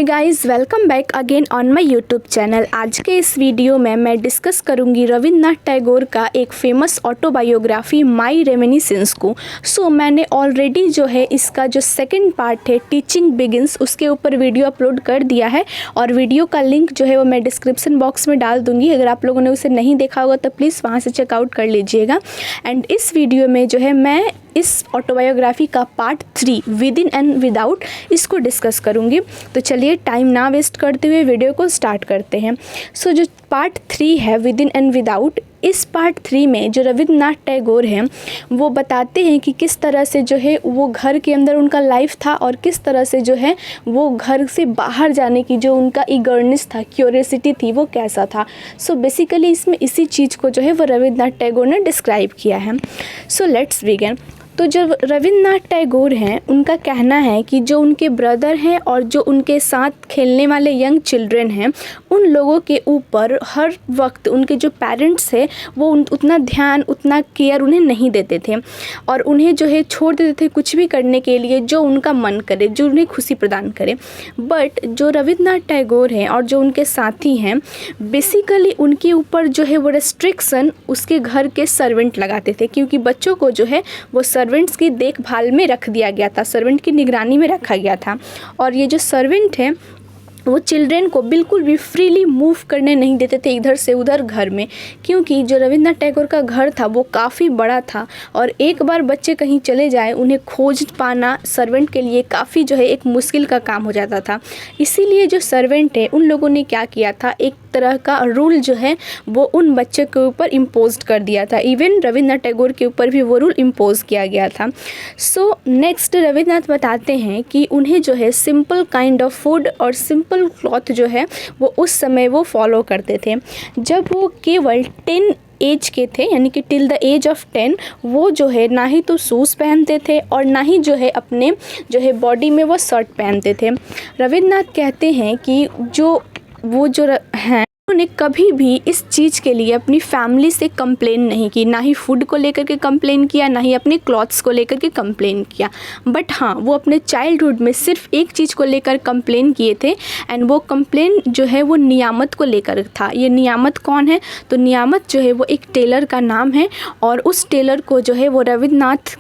Guys, welcome back again on my YouTube channel. आज के इस वीडियो में मैं डिस्कस करूंगी रविन्द्रनाथ टैगोर का एक फेमस ऑटोबायोग्राफी माई रेमिनिसेंस को। मैंने ऑलरेडी जो है इसका जो सेकंड पार्ट है टीचिंग बिगिंस उसके ऊपर वीडियो अपलोड कर दिया है और वीडियो का लिंक जो है वो मैं डिस्क्रिप्शन बॉक्स में डाल दूँगी। अगर आप लोगों ने उसे नहीं देखा होगा तो प्लीज़ वहाँ से चेकआउट कर लीजिएगा। एंड इस वीडियो में जो है मैं इस ऑटोबायोग्राफी का part 3 with in and without इसको डिस्कस करूँगी। तो चलिए टाइम ना वेस्ट करते हुए वीडियो को स्टार्ट करते हैं। जो पार्ट 3 है विद इन एंड विदाउट, इस पार्ट 3 में जो रविन्द्रनाथ टैगोर हैं वो बताते हैं कि किस तरह से जो है वो घर के अंदर उनका लाइफ था और किस तरह से जो है वो घर से बाहर जाने की जो उनका ईगरनेस था, क्यूरियोसिटी थी, वो कैसा था। बेसिकली इसमें इसी चीज़ को जो है वो रविन्द्रनाथ टैगोर ने डिस्क्राइब किया है। Let's begin. तो जो रविन्द्रनाथ टैगोर हैं उनका कहना है कि जो उनके ब्रदर हैं और जो उनके साथ खेलने वाले यंग चिल्ड्रन हैं उन लोगों के ऊपर हर वक्त उनके जो पेरेंट्स हैं वो उतना ध्यान, उतना केयर उन्हें नहीं देते थे और उन्हें जो है छोड़ देते थे कुछ भी करने के लिए जो उनका मन करे, जो उन्हें खुशी प्रदान करे। बट जो रविन्द्रनाथ टैगोर हैं और जो उनके साथी हैं बेसिकली उनके ऊपर जो है वो रेस्ट्रिक्शन उसके घर के सर्वेंट लगाते थे, क्योंकि बच्चों को जो है वो सर्वेंट्स की देखभाल में रख दिया गया था, सर्वेंट की निगरानी में रखा गया था। और ये जो सर्वेंट हैं वो चिल्ड्रेन को बिल्कुल भी फ्रीली मूव करने नहीं देते थे इधर से उधर घर में, क्योंकि जो रविन्द्रनाथ टैगोर का घर था वो काफ़ी बड़ा था और एक बार बच्चे कहीं चले जाए उन्हें खोज पाना सर्वेंट के लिए काफ़ी जो है एक मुश्किल का काम हो जाता था। इसीलिए जो सर्वेंट है उन लोगों ने क्या किया था, एक तरह का रूल जो है वो उन बच्चे के ऊपर इम्पोज कर दिया था। इवन रविन्द्रनाथ टैगोर के ऊपर भी वो रूल इम्पोज किया गया था। नेक्स्ट रविन्द्रनाथ बताते हैं कि उन्हें जो है सिंपल काइंड ऑफ फूड और सिंपल क्लॉथ जो है वो उस समय वो फॉलो करते थे। जब वो केवल 10 एज के थे, यानी कि टिल द एज ऑफ 10, वो जो है ना ही तो शूज़ पहनते थे और ना ही जो है अपने जो है बॉडी में वो शर्ट पहनते थे। रविन्द्रनाथ कहते हैं कि वो जो हैं उन्होंने कभी भी इस चीज़ के लिए अपनी फैमिली से कंप्लेन नहीं की, ना ही फूड को लेकर के कंप्लेन किया, ना ही अपने क्लॉथ्स को लेकर के कंप्लेन किया। बट हाँ, वो अपने चाइल्डहुड में सिर्फ एक चीज़ को लेकर कंप्लेन किए थे एंड वो कंप्लेन जो है वो नियामत को लेकर था। ये नियामत कौन है? तो नियामत जो है वो एक टेलर का नाम है और उस टेलर को जो है वो रविन्द्रनाथ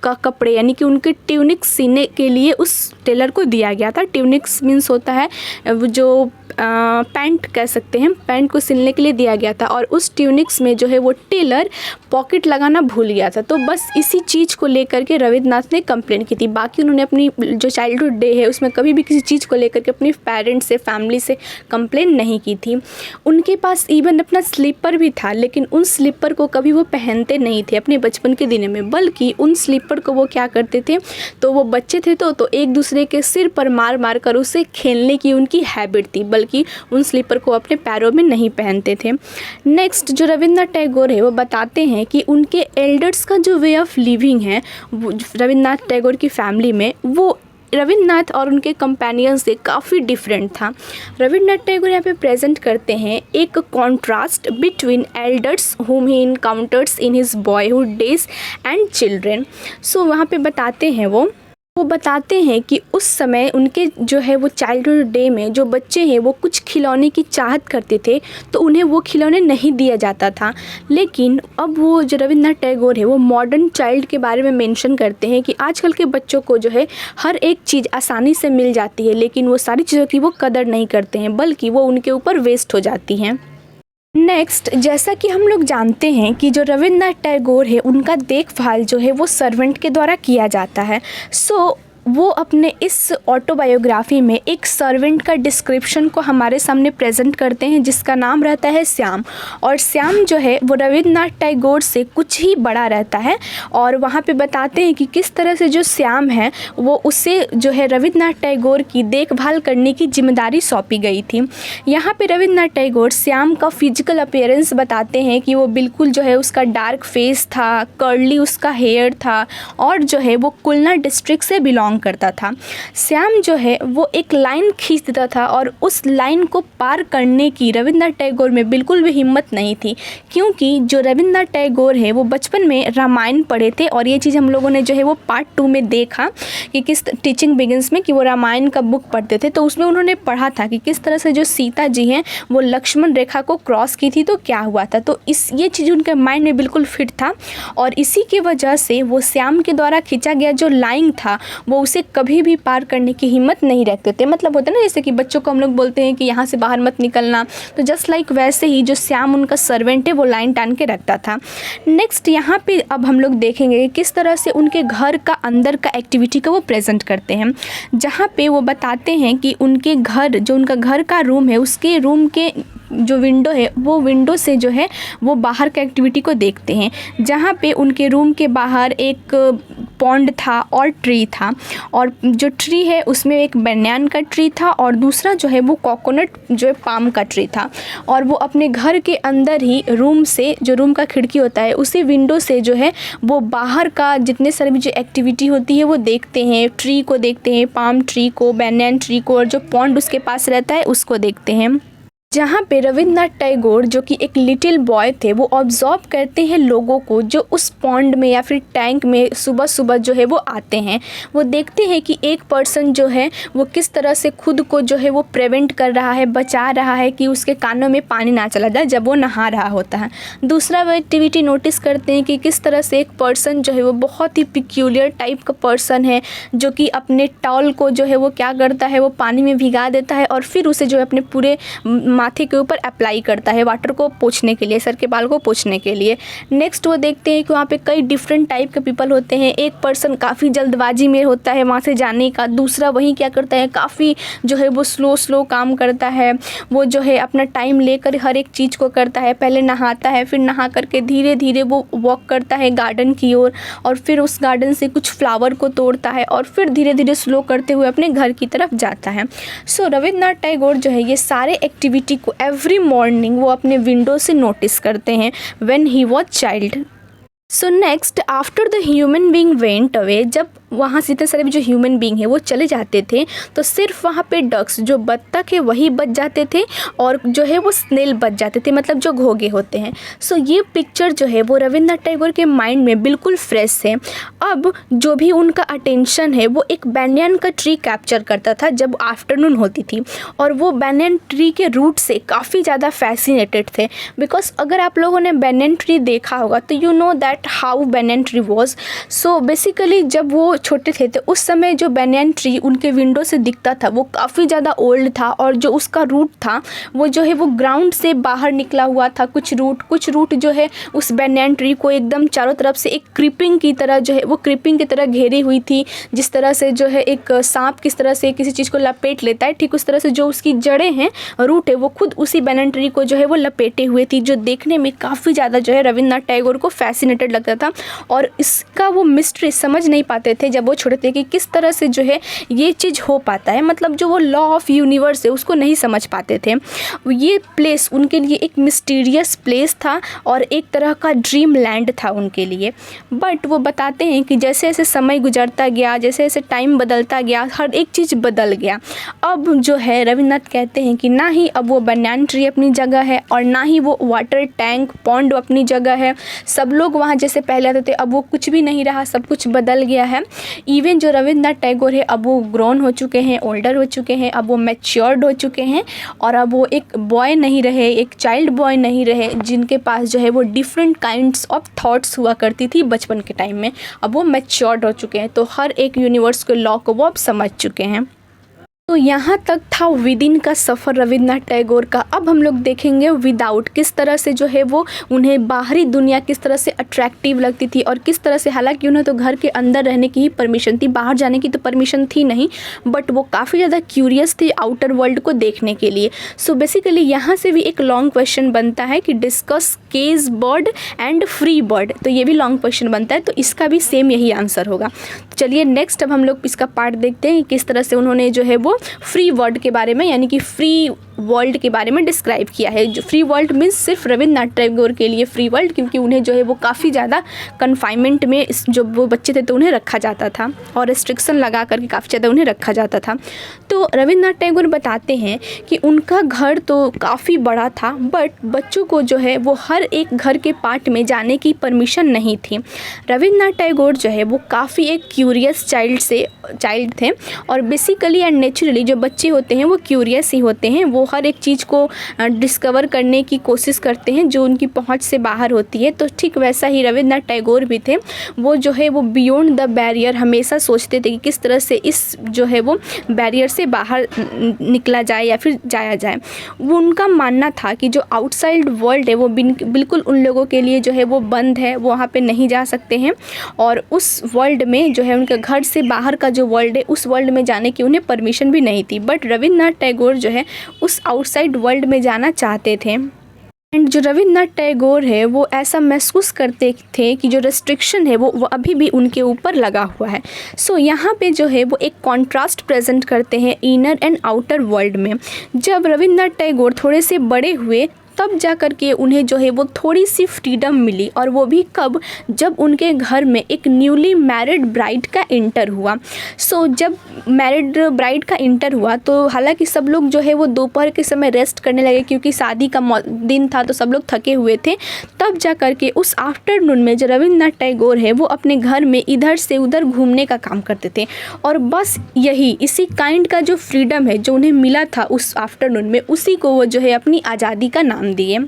का कपड़े यानी कि उनके ट्यूनिक्स सीने के लिए उस टेलर को दिया गया था। ट्यूनिक्स मीन्स होता है वो जो पैंट कह सकते हैं, पैंट को सिलने के लिए दिया गया था और उस ट्यूनिक्स में जो है वो टेलर पॉकेट लगाना भूल गया था। तो बस इसी चीज़ को लेकर के रविन्द्रनाथ ने कंप्लेन की थी। बाकी उन्होंने अपनी जो चाइल्डहुड डे है उसमें कभी भी किसी चीज़ को लेकर के अपने पेरेंट्स से, फैमिली से कंप्लेन नहीं की थी। उनके पास इवन अपना स्लीपर भी था, लेकिन उन स्लीपर को कभी वो पहनते नहीं थे अपने बचपन के दिनों में, बल्कि उन स्लीपर को वो क्या करते थे, तो वो बच्चे थे तो एक दूसरे के सिर पर मार मार कर उसे खेलने की उनकी हैबिट थी, बल्कि उन स्लीपर को अपने पैरों में नहीं पहनते थे। नेक्स्ट जो रविन्द्रनाथ टैगोर है वो बताते हैं कि उनके एल्डर्स का जो वे ऑफ लिविंग है रविन्द्रनाथ टैगोर की फैमिली में, वो रविन्द्रनाथ और उनके कंपेनियन से काफ़ी डिफरेंट था। रविन्द्रनाथ टैगोर यहाँ पे प्रेजेंट करते हैं एक contrast between elders whom he encounters in his boyhood days and children. वहाँ पे बताते हैं वो बताते हैं कि उस समय उनके जो है वो चाइल्डहुड डे में जो बच्चे हैं वो कुछ खिलौने की चाहत करते थे तो उन्हें वो खिलौने नहीं दिया जाता था। लेकिन अब वो जो रविन्द्रनाथ टैगोर है वो मॉडर्न चाइल्ड के बारे में मेंशन करते हैं कि आजकल के बच्चों को जो है हर एक चीज़ आसानी से मिल जाती है, लेकिन वो सारी चीज़ों की वो कदर नहीं करते हैं, बल्कि वो उनके ऊपर वेस्ट हो जाती हैं। नेक्स्ट, जैसा कि हम लोग जानते हैं कि जो रविन्द्रनाथ टैगोर है उनका देखभाल जो है वो सर्वेंट के द्वारा किया जाता है। वो अपने इस ऑटोबायोग्राफी में एक सर्वेंट का डिस्क्रिप्शन को हमारे सामने प्रेजेंट करते हैं जिसका नाम रहता है श्याम। और श्याम जो है वो रविन्द्रनाथ टैगोर से कुछ ही बड़ा रहता है और वहाँ पे बताते हैं कि किस तरह से जो श्याम है वो उसे जो है रविन्द्रनाथ टैगोर की देखभाल करने की जिम्मेदारी सौंपी गई थी। यहाँ पे रविन्द्रनाथ टैगोर श्याम का फिजिकल अपीयरेंस बताते हैं कि वो बिल्कुल जो है उसका डार्क फेस था, कर्ली उसका हेयर था और जो है वो कुलना डिस्ट्रिक्ट से बिलोंग बिलोंग करता था। श्याम जो है वो एक लाइन खींच देता था और उस लाइन को पार करने की रविंद्रनाथ टैगोर में बिल्कुल भी हिम्मत नहीं थी, क्योंकि जो रविंद्रनाथ टैगोर है वो बचपन में रामायण पढ़े थे और ये चीज़ हम लोगों ने जो है वो पार्ट 2 में देखा कि किस टीचिंग बिगिंस में कि वो रामायण का बुक पढ़ते थे, तो उसमें उन्होंने पढ़ा था कि किस तरह से जो सीता जी हैं वो लक्ष्मण रेखा को क्रॉस की थी तो क्या हुआ था। तो ये चीज़ उनके माइंड में बिल्कुल फिट था और इसी की वजह से वो श्याम के द्वारा खींचा गया जो लाइन था वो उसे कभी भी पार करने की हिम्मत नहीं रखते थे। मतलब होता है ना, जैसे कि बच्चों को हम लोग बोलते हैं कि यहाँ से बाहर मत निकलना, तो जस्ट लाइक वैसे ही जो श्याम उनका सर्वेंट है वो लाइन टान के रखता था। नेक्स्ट यहाँ पे अब हम लोग देखेंगे कि किस तरह से उनके घर का अंदर का एक्टिविटी को वो प्रेजेंट करते हैं, जहाँ पे वो बताते हैं कि उनके घर जो उनका घर का रूम है उसके रूम के जो विंडो है वो विंडो से जो है वो बाहर का एक्टिविटी को देखते हैं, जहाँ पे उनके रूम के बाहर एक पॉन्ड था और ट्री था, और जो ट्री है उसमें एक बनियान का ट्री था और दूसरा जो है वो कोकोनट जो है पाम का ट्री था। और वो अपने घर के अंदर ही रूम से जो रूम का खिड़की होता है उसी विंडो से जो है वो बाहर का जितने सारे भी जो एक्टिविटी होती है वो देखते हैं, ट्री को देखते हैं, पाम ट्री को, बनियान ट्री को, और जो पॉन्ड उसके पास रहता है उसको देखते हैं। जहाँ पे रविंद्रनाथ टैगोर जो कि एक लिटिल बॉय थे वो ऑब्जर्व करते हैं लोगों को जो उस पॉन्ड में या फिर टैंक में सुबह सुबह जो है वो आते हैं। वो देखते हैं कि एक पर्सन जो है वो किस तरह से खुद को जो है वो प्रिवेंट कर रहा है, बचा रहा है कि उसके कानों में पानी ना चला जाए जब वो नहा रहा होता है। दूसरा वो एक्टिविटी नोटिस करते हैं कि किस तरह से एक पर्सन जो है वो बहुत ही पिक्यूलियर टाइप का पर्सन है जो कि अपने टॉल को जो है वो क्या करता है वो पानी में भिगा देता है और फिर उसे जो है अपने पूरे माथे के ऊपर अप्लाई करता है वाटर को पोंछने के लिए, सर के बाल को पोंछने के लिए। नेक्स्ट वो देखते हैं कि वहाँ पे कई डिफरेंट टाइप के पीपल होते हैं। एक पर्सन काफ़ी जल्दबाजी में होता है वहाँ से जाने का, दूसरा वही क्या करता है काफ़ी जो है वो स्लो काम करता है, वो जो है अपना टाइम लेकर हर एक चीज़ को करता है। पहले नहाता है, फिर नहा करके धीरे धीरे वो वॉक करता है गार्डन की ओर और फिर उस गार्डन से कुछ फ्लावर को तोड़ता है और फिर धीरे धीरे स्लो करते हुए अपने घर की तरफ जाता है। सो रविंद्रनाथ टैगोर जो है ये सारे एक्टिविटी को एवरी मॉर्निंग वो अपने विंडो से नोटिस करते हैं when he was child. So next after the human being went away, जब वहाँ से इतने सारे भी जो ह्यूमन बीइंग है वो चले जाते थे तो सिर्फ वहाँ पे डक्स जो बत्तख है वही बच जाते थे और जो है वो स्नेल बच जाते थे, मतलब जो घोंघे होते हैं। सो ये पिक्चर जो है वो रविंद्रनाथ टैगोर के माइंड में बिल्कुल फ्रेश है। अब जो भी उनका अटेंशन है वो एक बनियान का ट्री कैप्चर करता था जब आफ्टरनून होती थी और वो बनियान ट्री के रूट से काफ़ी ज़्यादा फैसिनेटेड थे। बिकॉज अगर आप लोगों ने बनियान ट्री देखा होगा तो you know that how banyan tree was. So basically जब वो छोटे थे तो उस समय जो बनियान ट्री उनके विंडो से दिखता था वो काफ़ी ज़्यादा ओल्ड था और जो उसका रूट था वो जो है वो ग्राउंड से बाहर निकला हुआ था। कुछ रूट जो है उस बनियान ट्री को एकदम चारों तरफ से एक क्रीपिंग की तरह जो है वो क्रीपिंग की तरह घेरी हुई थी। जिस तरह से जो है एक सांप किस तरह से किसी चीज़ को लपेट लेता है, ठीक उस तरह से जो उसकी जड़ें हैं, रूट है, वो खुद उसी बनियान ट्री को जो है वो लपेटे हुए थी, जो देखने में काफ़ी ज़्यादा जो है रविंद्रनाथ टैगोर को फैसिनेटेड लगता था। और इसका वो मिस्ट्री समझ नहीं पाते थे जब वो छोटे थे कि किस तरह से जो है ये चीज़ हो पाता है, मतलब जो वो लॉ ऑफ यूनिवर्स है उसको नहीं समझ पाते थे। ये प्लेस उनके लिए एक मिस्टीरियस प्लेस था और एक तरह का ड्रीम लैंड था उनके लिए। बट वो बताते हैं कि जैसे जैसे समय गुजरता गया, जैसे जैसे टाइम बदलता गया, हर एक चीज़ बदल गया। अब जो है रविंद्रनाथ कहते हैं कि ना ही अब वो बनियान ट्री अपनी जगह है और ना ही वो वाटर टैंक पॉन्ड अपनी जगह है। सब लोग वहाँ जैसे पहले आते थे अब वो कुछ भी नहीं रहा, सब कुछ बदल गया है। इवन जो रविंद्रनाथ टैगोर है अब वो ग्रोन हो चुके हैं, ओल्डर हो चुके हैं, अब वो मैच्योर्ड हो चुके हैं और अब वो एक बॉय नहीं रहे, एक चाइल्ड बॉय नहीं रहे जिनके पास जो है वो डिफरेंट काइंड्स ऑफ थॉट्स हुआ करती थी बचपन के टाइम में। अब वो मैच्योर्ड हो चुके हैं तो हर एक यूनिवर्स के लॉ को वो अब समझ चुके हैं। तो यहाँ तक था विद इन का सफ़र रविंद्रनाथ टैगोर का। अब हम लोग देखेंगे विदाउट, किस तरह से जो है वो उन्हें बाहरी दुनिया किस तरह से अट्रैक्टिव लगती थी और किस तरह से, हालांकि उन्हें तो घर के अंदर रहने की ही परमिशन थी, बाहर जाने की तो परमिशन थी नहीं, बट वो काफ़ी ज़्यादा क्यूरियस थी आउटर वर्ल्ड को देखने के लिए। सो बेसिकली यहाँ से भी एक लॉन्ग क्वेश्चन बनता है कि discuss cage bird and free bird, तो ये भी लॉन्ग क्वेश्चन बनता है, तो इसका भी सेम यही आंसर होगा। चलिए नेक्स्ट अब हम लोग इसका पार्ट देखते हैं कि किस तरह से उन्होंने जो है वो फ्री वर्ड के बारे में, यानी कि फ्री वर्ल्ड के बारे में डिस्क्राइब किया है। जो फ्री वर्ल्ड मीन्स सिर्फ रविन्द्रनाथ टैगोर के लिए फ्री वर्ल्ड, क्योंकि उन्हें जो है वो काफ़ी ज़्यादा कन्फाइनमेंट में जो वो बच्चे थे तो उन्हें रखा जाता था और रिस्ट्रिक्शन लगा करके काफ़ी ज़्यादा उन्हें रखा जाता था। तो रविन्द्रनाथ टैगोर बताते हैं कि उनका घर तो काफ़ी बड़ा था, बट बच्चों को जो है वो हर एक घर के पार्ट में जाने की परमिशन नहीं थी। रविन्द्रनाथ टैगोर जो है वो काफ़ी एक क्यूरियस चाइल्ड थे और बेसिकली एंड नेचुरली जो बच्चे होते हैं वो क्यूरियस ही होते हैं। वो हर एक चीज़ को डिस्कवर करने की कोशिश करते हैं जो उनकी पहुंच से बाहर होती है। तो ठीक वैसा ही रविन्द्रनाथ टैगोर भी थे। वो जो है वो बियॉन्ड द बैरियर हमेशा सोचते थे कि किस तरह से इस जो है वो बैरियर से बाहर निकला जाए या फिर जाया जाए। वो उनका मानना था कि जो आउटसाइड वर्ल्ड है वो बिल्कुल उन लोगों के लिए जो है वो बंद है, वो वहाँ पे नहीं जा सकते हैं और उस वर्ल्ड में जो है उनके घर से बाहर का जो वर्ल्ड है उस वर्ल्ड में जाने की उन्हें परमिशन भी नहीं थी। बट रविन्द्रनाथ टैगोर जो है उस आउटसाइड वर्ल्ड में जाना चाहते थे। एंड जो रविन्द्रनाथ टैगोर है वो ऐसा महसूस करते थे कि जो रेस्ट्रिक्शन है वो अभी भी उनके ऊपर लगा हुआ है। सो यहाँ पे जो है वो एक कॉन्ट्रास्ट प्रेजेंट करते हैं इनर एंड आउटर वर्ल्ड में। जब रविन्द्रनाथ टैगोर थोड़े से बड़े हुए तब जा कर के उन्हें जो है वो थोड़ी सी फ्रीडम मिली, और वो भी कब, जब उनके घर में एक न्यूली मैरिड ब्राइड का इंटर हुआ। सो जब मैरिड ब्राइड का इंटर हुआ तो हालांकि सब लोग जो है वो दोपहर के समय रेस्ट करने लगे क्योंकि शादी का दिन था तो सब लोग थके हुए थे। तब जा कर के उस आफ्टरनून में जो रविन्द्रनाथ टैगोर है वो अपने घर में इधर से उधर घूमने का काम करते थे और बस इसी काइंड का जो फ्रीडम है जो उन्हें मिला था उस आफ्टरनून में, उसी को वो जो है अपनी आज़ादी का नाम दिए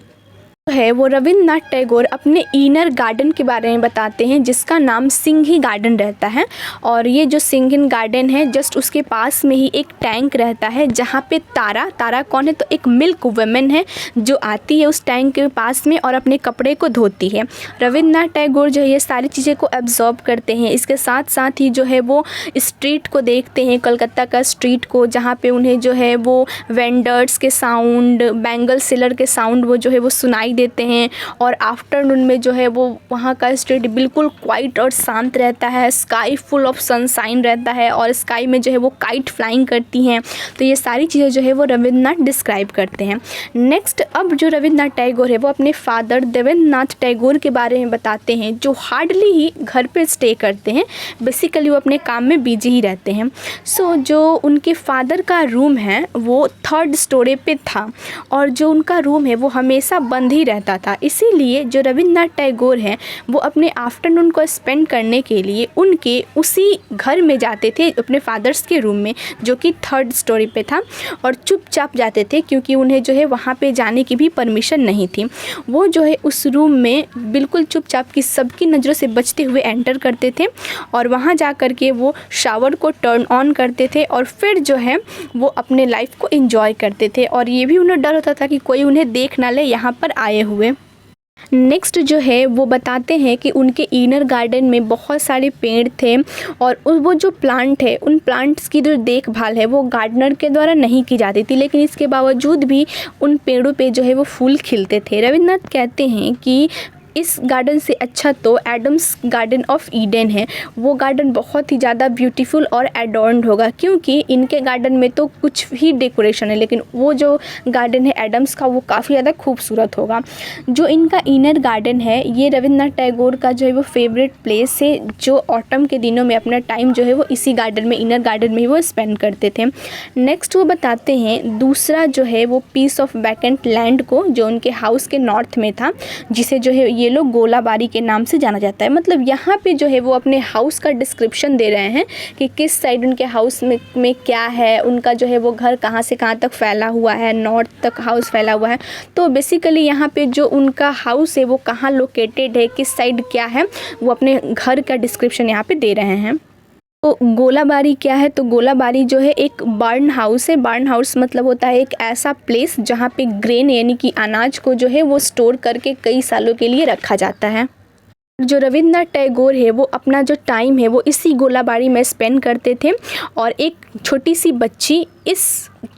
है। वो रविन्द्रनाथ टैगोर अपने इनर गार्डन के बारे में बताते हैं जिसका नाम सिंघी गार्डन रहता है। और ये जो सिंघी गार्डन है जस्ट उसके पास में ही एक टैंक रहता है जहाँ पे तारा कौन है, तो एक मिल्क वुमेन है जो आती है उस टैंक के पास में और अपने कपड़े को धोती है। रविन्द्रनाथ टैगोर जो है ये सारी चीज़ें को एब्जॉर्ब करते हैं। इसके साथ साथ ही जो है वो स्ट्रीट को देखते हैं, कलकत्ता का स्ट्रीट को, जहाँ पे उन्हें जो है वो वेंडर्स के साउंड, बैंगल सेलर के साउंड वो जो है वो सुनाई देते हैं। और आफ्टरनून में जो है वो वहाँ का स्ट्रीट बिल्कुल क्वाइट और शांत रहता है, स्काई फुल ऑफ सनशाइन रहता है और स्काई में जो है वो काइट फ्लाइंग करती हैं। तो ये सारी चीज़ें जो है वो रविन्द्रनाथ डिस्क्राइब करते हैं। नेक्स्ट अब जो रविन्द्रनाथ टैगोर है वो अपने फादर देवेंद्रनाथ टैगोर के बारे में बताते हैं जो हार्डली ही घर पे स्टे करते हैं, बेसिकली वो अपने काम में बिजी ही रहते हैं। सो जो उनके फादर का रूम है वो 3rd स्टोरी पे था और जो उनका रूम है वो हमेशा बंद ही रहता था। इसीलिए जो रविन्द्रनाथ टैगोर हैं वो अपने आफ्टरनून को स्पेंड करने के लिए उनके उसी घर में जाते थे, अपने फादर्स के रूम में जो कि 3rd स्टोरी पे था, और चुपचाप जाते थे क्योंकि उन्हें जो है वहाँ पे जाने की भी परमिशन नहीं थी। वो जो है उस रूम में बिल्कुल चुपचाप की सबकी नज़रों से बचते हुए एंटर करते थे और वहाँ जा कर के वो शावर को टर्न ऑन करते थे और फिर जो है वो अपने लाइफ को एंजॉय करते थे। और ये भी उन्हें डर होता था कि कोई उन्हें देख ना ले यहाँ पर आए हुए। नेक्स्ट जो है वो बताते हैं कि उनके इनर गार्डन में बहुत सारे पेड़ थे और वो जो प्लांट है उन प्लांट्स की जो देखभाल है वो गार्डनर के द्वारा नहीं की जाती थी, लेकिन इसके बावजूद भी उन पेड़ों पे जो है वो फूल खिलते थे। रविन्द्रनाथ कहते हैं कि इस गार्डन से अच्छा तो एडम्स गार्डन ऑफ ईडन है। वो गार्डन बहुत ही ज़्यादा ब्यूटीफुल और एडॉर्न्ड होगा क्योंकि इनके गार्डन में तो कुछ ही डेकोरेशन है, लेकिन वो जो गार्डन है एडम्स का वो काफ़ी ज़्यादा खूबसूरत होगा। जो इनका इनर गार्डन है ये रविन्द्रनाथ टैगोर का जो है वो फेवरेट प्लेस है, जो ऑटम के दिनों में अपना टाइम जो है वो इसी गार्डन में, इनर गार्डन में ही वो स्पेंड करते थे। नेक्स्ट वो बताते हैं दूसरा जो है वो पीस ऑफ वैकेंट लैंड को, जो उनके हाउस के नॉर्थ में था, जिसे जो है ये लोग गोलाबारी के नाम से जाना जाता है। मतलब यहाँ पे जो है वो अपने हाउस का डिस्क्रिप्शन दे रहे हैं कि किस साइड उनके हाउस में क्या है, उनका जो है वो घर कहाँ से कहाँ तक फैला हुआ है, नॉर्थ तक हाउस फैला हुआ है। तो बेसिकली यहाँ पे जो उनका हाउस है वो कहाँ लोकेटेड है, किस साइड क्या है, वो अपने घर का डिस्क्रिप्शन यहाँ पे दे रहे हैं। तो गोलाबारी क्या है, तो गोलाबारी जो है एक बार्न हाउस है। बार्न हाउस मतलब होता है एक ऐसा प्लेस जहाँ पे ग्रेन यानी कि अनाज को जो है वो स्टोर करके कई सालों के लिए रखा जाता है। जो रविन्द्रनाथ टैगोर है वो अपना जो टाइम है वो इसी गोलाबारी में स्पेंड करते थे और एक छोटी सी बच्ची इस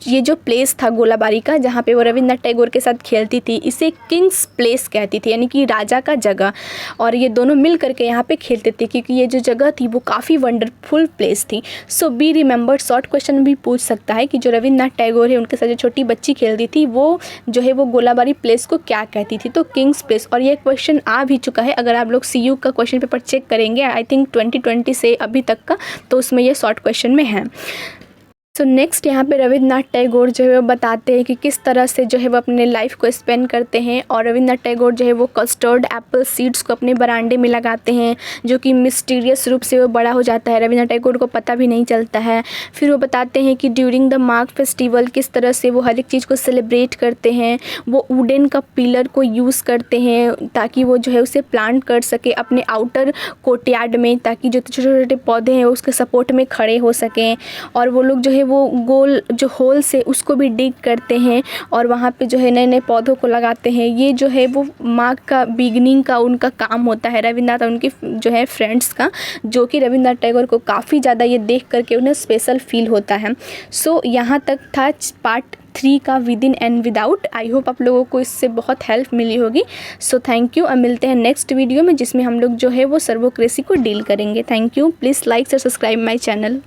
ये जो प्लेस था गोलाबारी का जहाँ पे वो रविंद्रनाथ टैगोर के साथ खेलती थी, इसे किंग्स प्लेस कहती थी, यानी कि राजा का जगह। और ये दोनों मिल करके यहाँ पे खेलते थे क्योंकि ये जो जगह थी वो काफ़ी वंडरफुल प्लेस थी। सो बी रिमेंबर्ड शॉर्ट क्वेश्चन भी पूछ सकता है कि जो रविंद्रनाथ टैगोर है उनके साथ जो छोटी बच्ची खेलती थी वो जो है वो गोलाबारी प्लेस को क्या कहती थी, तो किंग्स प्लेस। और ये क्वेश्चन आ भी चुका है, अगर आप लोग CU का क्वेश्चन पेपर चेक करेंगे आई थिंक 2020 से अभी तक का, तो उसमें ये शॉर्ट क्वेश्चन में है। सो नेक्स्ट यहाँ पे रविंद्रनाथ टैगोर जो है वो बताते हैं कि किस तरह से जो है वो अपने लाइफ को स्पेंड करते हैं। और रविंद्रनाथ टैगोर जो है वो कस्टर्ड एप्पल सीड्स को अपने बरामदे में लगाते हैं जो कि मिस्टीरियस रूप से वो बड़ा हो जाता है, रविंद्रनाथ टैगोर को पता भी नहीं चलता है। फिर वो बताते हैं कि ड्यूरिंग द माघ फेस्टिवल किस तरह से वो हर एक चीज़ को सेलिब्रेट करते हैं। वो वुडन का पिलर को यूज़ करते हैं ताकि वो जो है उसे प्लांट कर सके अपने आउटर कोर्टयार्ड में, ताकि जो छोटे छोटे पौधे हैं उसके सपोर्ट में खड़े हो सकें। और वो लोग जो है वो गोल जो होल से उसको भी डिग करते हैं और वहाँ पे जो है नए नए पौधों को लगाते हैं। ये जो है वो माघ का बिगनिंग का उनका काम होता है रविंद्रनाथ और उनके जो है फ्रेंड्स का, जो कि रविंद्रनाथ टैगोर को काफ़ी ज़्यादा ये देख करके उन्हें स्पेशल फील होता है। सो यहाँ तक था पार्ट 3 का with in and without. I hope आप लोगों को इससे बहुत हेल्प मिली होगी। So thank you. अब मिलते हैं नेक्स्ट वीडियो में जिसमें हम लोग जो है वो सर्वोक्रेसी को डील करेंगे। Thank you. प्लीज़ लाइक और सब्सक्राइब माई चैनल।